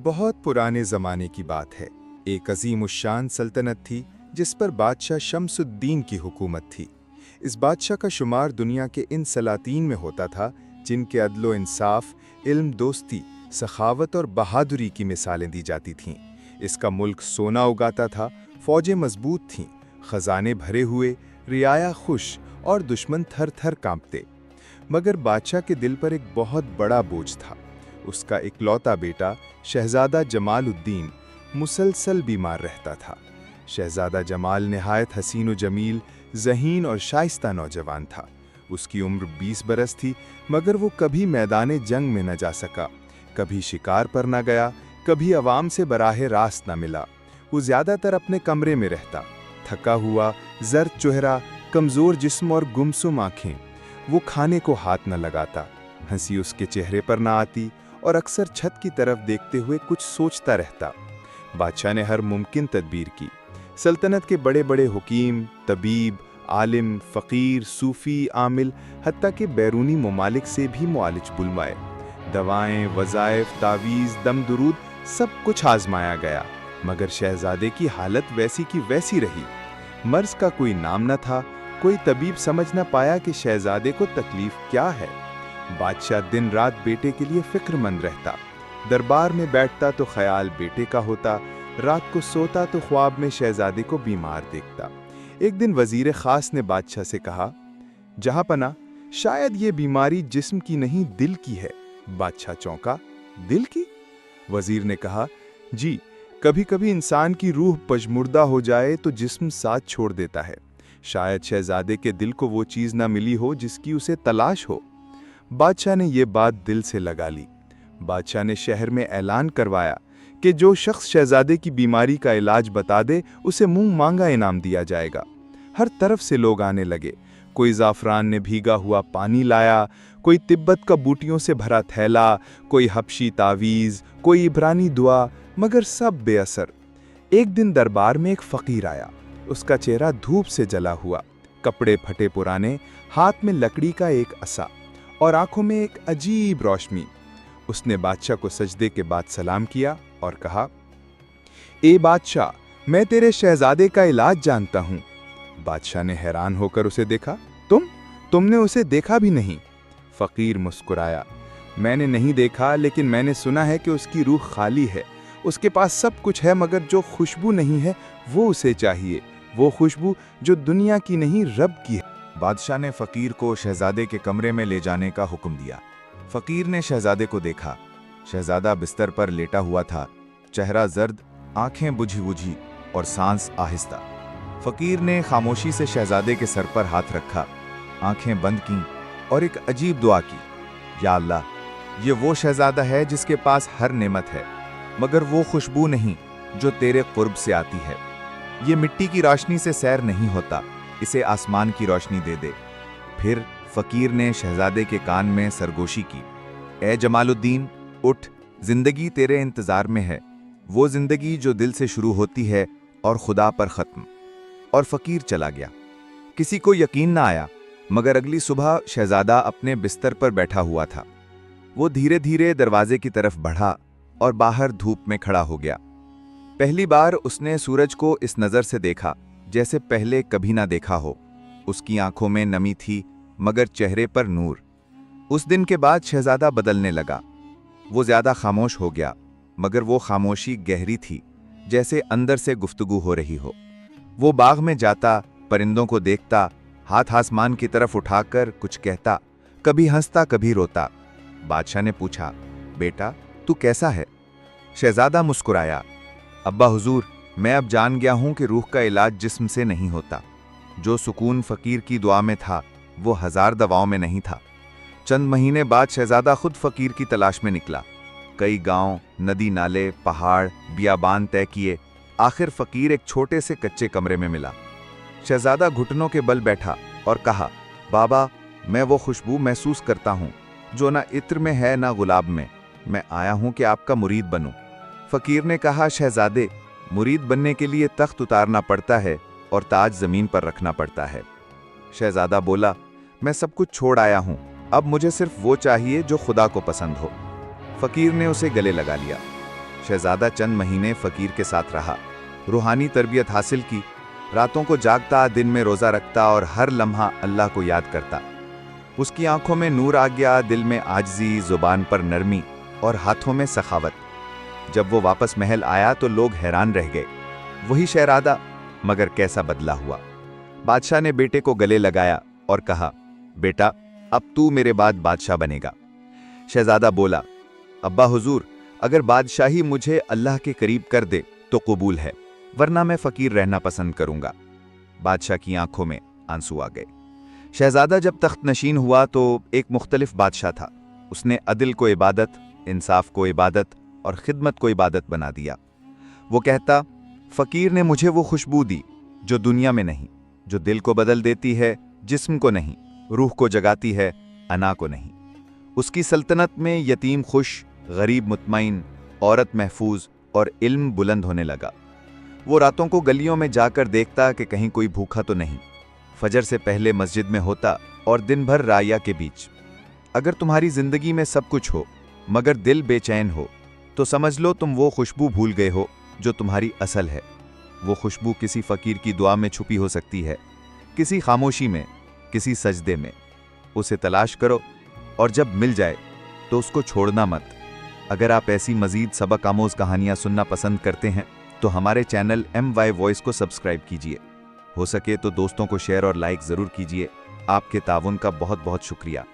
बहुत पुराने ज़माने की बात है। एक अजीम उश्शान सल्तनत थी जिस पर बादशाह शम्सुद्दीन की हुकूमत थी। इस बादशाह का शुमार दुनिया के इन सलातीन में होता था जिनके अदलो इंसाफ, इल्म, दोस्ती, सखावत और बहादुरी की मिसालें दी जाती थीं। इसका मुल्क सोना उगाता था, फौजें मजबूत थीं, खजाने भरे हुए, रियाया खुश और दुश्मन थर थर कांपते। मगर बादशाह के दिल पर एक बहुत बड़ा बोझ था। उसका इकलौता बेटा शहजादा जमालुद्दीन मुसलसल बीमार रहता था। शहजादा जमाल निहायत हसीन व जमील, ज़हीन और शाइस्ता नौजवान था। उसकी उम्र 20 बरस थी, मगर वो कभी मैदान जंग में न जा सका, कभी शिकार पर न गया, कभी अवाम से बराहे रास्त न मिला। वो ज़्यादातर अपने कमरे में रहता, थका हुआ, जर्द चेहरा, कमज़ोर जिस्म और गुमसुम आँखें। वो खाने को हाथ न लगाता, हंसी उसके चेहरे पर न आती और अक्सर छत की तरफ देखते हुए कुछ सोचता रहता। बादशाह ने हर मुमकिन तदबीर की। सल्तनत के बड़े बड़े हुकीम, तबीब, आलिम, फ़कीर, सूफ़ी, आमिल, हत्ता के बैरूनी ममालिक से भी मुआलिज बुलवाए। दवाएं, वज़ाइफ, तावीज़, दम दुरूद सब कुछ आजमाया गया, मगर शहजादे की हालत वैसी की वैसी रही। मर्ज का कोई नाम न था। कोई तबीब समझ न पाया कि शहजादे को तकलीफ क्या है। बादशाह दिन रात बेटे के लिए फिक्रमंद रहता। दरबार में बैठता तो ख्याल बेटे का होता, रात को सोता तो ख्वाब में शहजादे को बीमार देखता। एक दिन वजीर खास ने बादशाह से कहा, जहांपना, शायद ये बीमारी जिस्म की नहीं दिल की है। बादशाह चौंका, दिल की? वजीर ने कहा, जी, कभी कभी इंसान की रूह पजमुर्दा हो जाए तो जिस्म साथ छोड़ देता है। शायद शहजादे के दिल को वो चीज़ ना मिली हो जिसकी उसे तलाश हो। बादशाह ने ये बात दिल से लगा ली। बादशाह ने शहर में ऐलान करवाया कि जो शख्स शहजादे की बीमारी का इलाज बता दे उसे मुंह मांगा इनाम दिया जाएगा। हर तरफ से लोग आने लगे। कोई ज़ाफ़रान ने भीगा हुआ पानी लाया, कोई तिब्बत का बूटियों से भरा थैला, कोई हबशी तावीज़, कोई इब्रानी दुआ, मगर सब बेअसर। एक दिन दरबार में एक फ़कीर आया। उसका चेहरा धूप से जला हुआ, कपड़े फटे पुराने, हाथ में लकड़ी का एक असा और आंखों में एक अजीब रोशनी। उसने बादशाह को सजदे के बाद सलाम किया और कहा, ए बादशाह, मैं तेरे शहजादे का इलाज जानता हूँ। बादशाह ने हैरान होकर उसे देखा। तुमने उसे देखा भी नहीं? फ़कीर मुस्कुराया, मैंने नहीं देखा, लेकिन मैंने सुना है कि उसकी रूह खाली है। उसके पास सब कुछ है, मगर जो खुशबू नहीं है वो उसे चाहिए, वो खुशबू जो दुनिया की नहीं रब की है। बादशाह ने फ़कीर को शहजादे के कमरे में ले जाने का हुक्म दिया। फ़कीर ने शहजादे को देखा। शहजादा बिस्तर पर लेटा हुआ था, चेहरा जर्द, आंखें बुझी बुझी और सांस आहिस्ता। फ़कीर ने खामोशी से शहजादे के सर पर हाथ रखा, आंखें बंद कीं और एक अजीब दुआ की, या अल्लाह, ये वो शहजादा है जिसके पास हर नेमत है, मगर वो खुशबू नहीं जो तेरे कुर्ब से आती है। ये मिट्टी की रोशनी से सैर नहीं होता, इसे आसमान की रोशनी दे दे। फिर फ़कीर ने शहजादे के कान में सरगोशी की, ए जमालुद्दीन, उठ, जिंदगी तेरे इंतज़ार में है, वो जिंदगी जो दिल से शुरू होती है और खुदा पर ख़त्म। और फ़कीर चला गया। किसी को यकीन ना आया, मगर अगली सुबह शहजादा अपने बिस्तर पर बैठा हुआ था। वो धीरे धीरे दरवाजे की तरफ बढ़ा और बाहर धूप में खड़ा हो गया। पहली बार उसने सूरज को इस नज़र से देखा जैसे पहले कभी ना देखा हो। उसकी आंखों में नमी थी, मगर चेहरे पर नूर। उस दिन के बाद शहजादा बदलने लगा। वो ज़्यादा खामोश हो गया, मगर वो खामोशी गहरी थी, जैसे अंदर से गुफ्तगू हो रही हो। वो बाग में जाता, परिंदों को देखता, हाथ आसमान की तरफ उठाकर कुछ कहता, कभी हंसता कभी रोता। बादशाह ने पूछा, बेटा, तू कैसा है? शहजादा मुस्कुराया, अब्बा हुजूर, मैं अब जान गया हूं कि रूह का इलाज जिस्म से नहीं होता। जो सुकून फ़कीर की दुआ में था, वो हज़ार दवाओं में नहीं था। चंद महीने बाद शहजादा खुद फ़कीर की तलाश में निकला। कई गांव, नदी नाले, पहाड़, बियाबान तय किए। आखिर फ़कीर एक छोटे से कच्चे कमरे में मिला। शहजादा घुटनों के बल बैठा और कहा, बाबा, मैं वो खुशबू महसूस करता हूँ जो ना इत्र में है ना गुलाब में। मैं आया हूँ कि आपका मुरीद बनूं। फ़कीर ने कहा, शहजादे, मुरीद बनने के लिए तख्त उतारना पड़ता है और ताज ज़मीन पर रखना पड़ता है। शहजादा बोला, मैं सब कुछ छोड़ आया हूँ, अब मुझे सिर्फ वो चाहिए जो खुदा को पसंद हो। फ़कीर ने उसे गले लगा लिया। शहजादा चंद महीने फकीर के साथ रहा, रूहानी तरबियत हासिल की, रातों को जागता, दिन में रोज़ा रखता और हर लम्हा अल्लाह को याद करता। उसकी आंखों में नूर आ गया, दिल में आजिज़ी, ज़ुबान पर नरमी और हाथों में सखावत। जब वो वापस महल आया तो लोग हैरान रह गए। वही शहजादा, मगर कैसा बदला हुआ। बादशाह ने बेटे को गले लगाया और कहा, बेटा, अब तू मेरे बाद बादशाह बनेगा। शहजादा बोला, अब्बा हुजूर, अगर बादशाही मुझे अल्लाह के करीब कर दे तो कबूल है, वरना मैं फकीर रहना पसंद करूंगा। बादशाह की आंखों में आंसू आ गए। शहजादा जब तख्त नशीन हुआ तो एक मुख्तलिफ बादशाह था। उसने अदल को इबादत, इंसाफ को इबादत और खिदमत को इबादत बना दिया। वो कहता, फकीर ने मुझे वो खुशबू दी जो दुनिया में नहीं, जो दिल को बदल देती है, जिस्म को नहीं, रूह को जगाती है, अना को नहीं। उसकी सल्तनत में यतीम खुश, गरीब मुतमईन, औरत महफूज और इल्म बुलंद होने लगा। वो रातों को गलियों में जाकर देखता कि कहीं कोई भूखा तो नहीं, फजर से पहले मस्जिद में होता और दिन भर राया के बीच। अगर तुम्हारी जिंदगी में सब कुछ हो मगर दिल बेचैन हो तो समझ लो तुम वो खुशबू भूल गए हो जो तुम्हारी असल है। वो खुशबू किसी फकीर की दुआ में छुपी हो सकती है, किसी खामोशी में, किसी सजदे में। उसे तलाश करो और जब मिल जाए तो उसको छोड़ना मत। अगर आप ऐसी मजीद सबक आमोज कहानियां सुनना पसंद करते हैं तो हमारे चैनल MY वॉइस को सब्सक्राइब कीजिए। हो सके तो दोस्तों को शेयर और लाइक ज़रूर कीजिए। आपके ताउन का बहुत बहुत शुक्रिया।